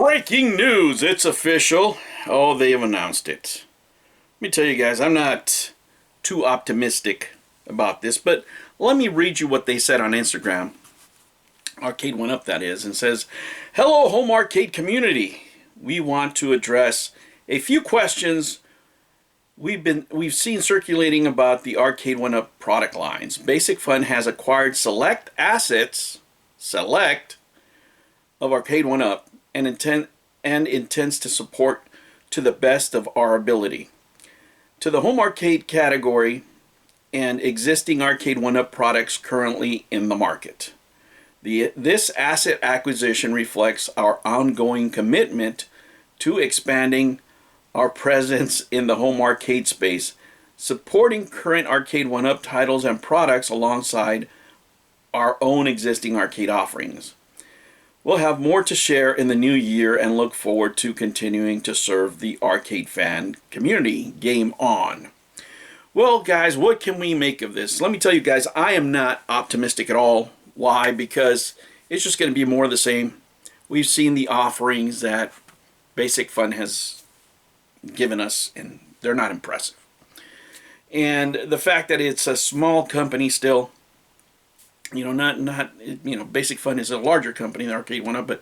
Breaking news, it's official. Oh, they have announced it. Let me tell you guys, I'm not too optimistic about this, but let me read you what they said on Instagram. Arcade One Up, that is, and says, "Hello, home arcade community. We want to address a few questions we've seen circulating about the Arcade One Up product lines. Basic Fun has acquired select assets, of Arcade One Up, and intends to support to the best of our ability. To the home arcade category and existing Arcade One Up products currently in the market. This asset acquisition reflects our ongoing commitment to expanding our presence in the home arcade space, supporting current Arcade One Up titles and products alongside our own existing arcade offerings. We'll have more to share in the new year and look forward to continuing to serve the arcade fan community. Game on." Well, guys, what can we make of this? Let me tell you guys, I am not optimistic at all. Why? Because it's just going to be more of the same. We've seen the offerings that Basic Fun has given us, and they're not impressive. And the fact that it's a small company still, Basic Fun is a larger company than Arcade One Up, but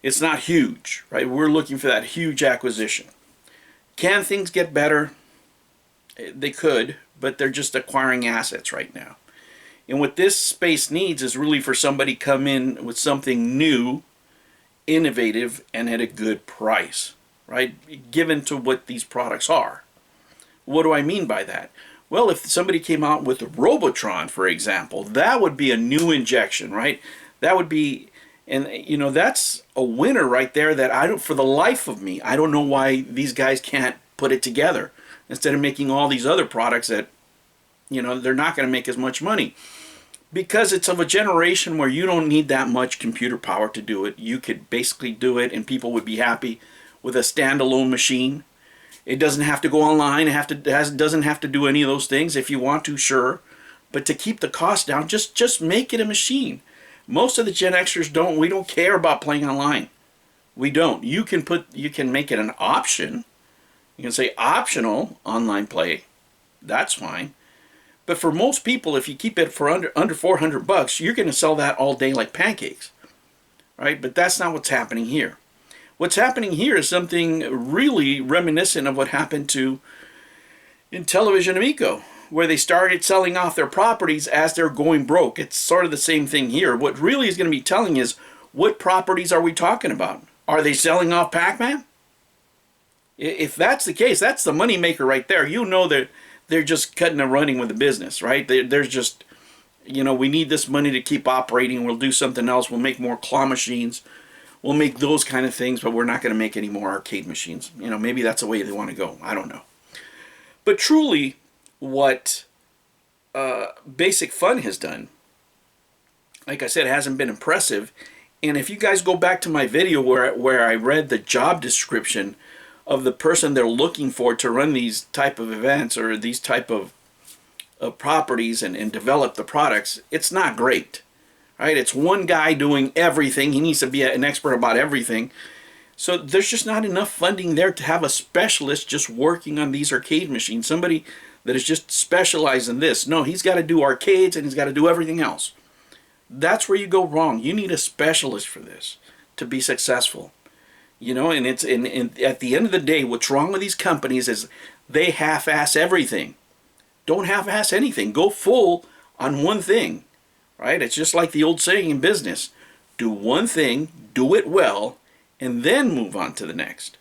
it's not huge, right? We're looking for that huge acquisition. Can things get better? They could, but they're just acquiring assets right now. And what this space needs is really for somebody to come in with something new, innovative, and at a good price, right? Given to what these products are. What do I mean by that? Well, if somebody came out with Robotron, for example, that would be a new injection, right? That would be, and that's a winner right there that for the life of me, I don't know why these guys can't put it together instead of making all these other products that, they're not going to make as much money. Because it's of a generation where you don't need that much computer power to do it. You could basically do it and people would be happy with a standalone machine. It doesn't have to go online. It doesn't have to do any of those things. If you want to, sure. But to keep the cost down, just make it a machine. Most of the Gen Xers don't. We don't care about playing online. We don't. You can make it an option. You can say optional online play. That's fine. But for most people, if you keep it for under $400, you're going to sell that all day like pancakes, right? But that's not what's happening here. What's happening here is something really reminiscent of what happened in Television Amico, where they started selling off their properties as they're going broke. It's sort of the same thing here. What really is going to be telling is, what properties are we talking about? Are they selling off Pac-Man? If that's the case, that's the money maker right there. You know that they're just cutting and running with the business, right? There's just, we need this money to keep operating. We'll do something else. We'll make more claw machines. We'll make those kind of things, but we're not going to make any more arcade machines. Maybe that's the way they want to go. I don't know. But truly, what Basic Fun has done, like I said, hasn't been impressive. And if you guys go back to my video where I read the job description of the person they're looking for to run these type of events or these type of properties and develop the products, it's not great, right? It's one guy doing everything. He needs to be an expert about everything. So there's just not enough funding there to have a specialist just working on these arcade machines, somebody that is just specialized in this. No, he's got to do arcades and he's got to do everything else. That's where you go wrong. You need a specialist for this to be successful. And it's at the end of the day, what's wrong with these companies is they half-ass everything. Don't half-ass anything. Go full on one thing, right? It's just like the old saying in business. Do one thing, do it well, and then move on to the next.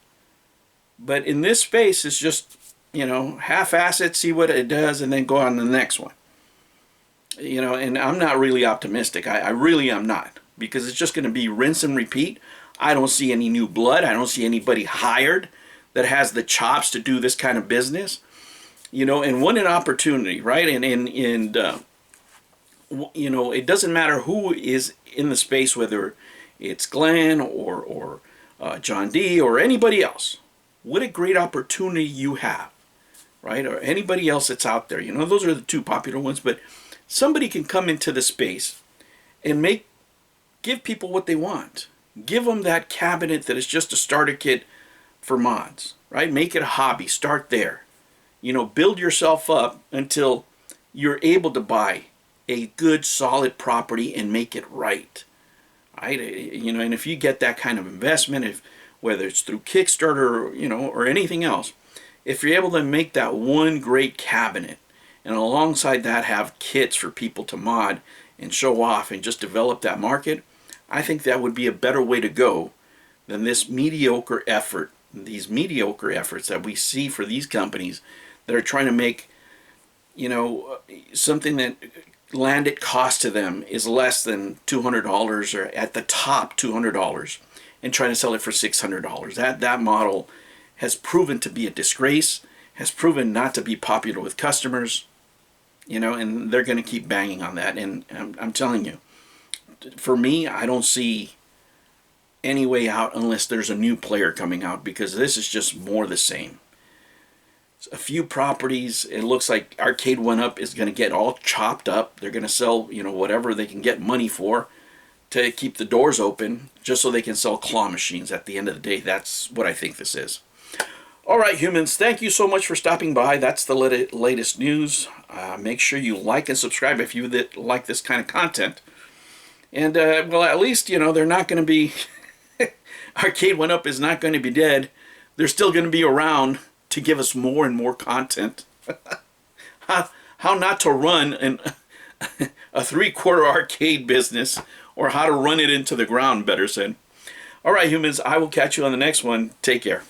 But in this space, it's just, half-ass it, see what it does, and then go on to the next one. And I'm not really optimistic. I really am not. Because it's just going to be rinse and repeat. I don't see any new blood. I don't see anybody hired that has the chops to do this kind of business. And what an opportunity, right? And it doesn't matter who is in the space, whether it's Glenn or John D. or anybody else. What a great opportunity you have, right? Or anybody else that's out there. Those are the two popular ones. But somebody can come into the space and give people what they want. Give them that cabinet that is just a starter kit for mods, right? Make it a hobby. Start there. You know, build yourself up until you're able to buy a good, solid property and make it right. Right? You know, and if you get that kind of investment, if whether it's through Kickstarter or, you know, or anything else, if you're able to make that one great cabinet and alongside that have kits for people to mod and show off and just develop that market, I think that would be a better way to go than this mediocre effort, these mediocre efforts that we see for these companies that are trying to make, you know, something that landed cost to them is less than $200 or at the top $200 and trying to sell it for $600. That model has proven to be a disgrace, has proven not to be popular with customers, you know, and they're going to keep banging on that. And I'm telling you, for me, I don't see any way out unless there's a new player coming out, because this is just more the same. A few properties, it looks like Arcade 1-Up is going to get all chopped up. They're going to sell, you know, whatever they can get money for to keep the doors open just so they can sell claw machines at the end of the day. That's what I think this is. All right, humans, thank you so much for stopping by. That's the latest news. Make sure you like and subscribe if you like this kind of content. And, well, at least, you know, they're not going to be... Arcade 1-Up is not going to be dead. They're still going to be around to give us more and more content. How not to run a three-quarter arcade business, or how to run it into the ground, better said. All right, humans, I will catch you on the next one. Take care.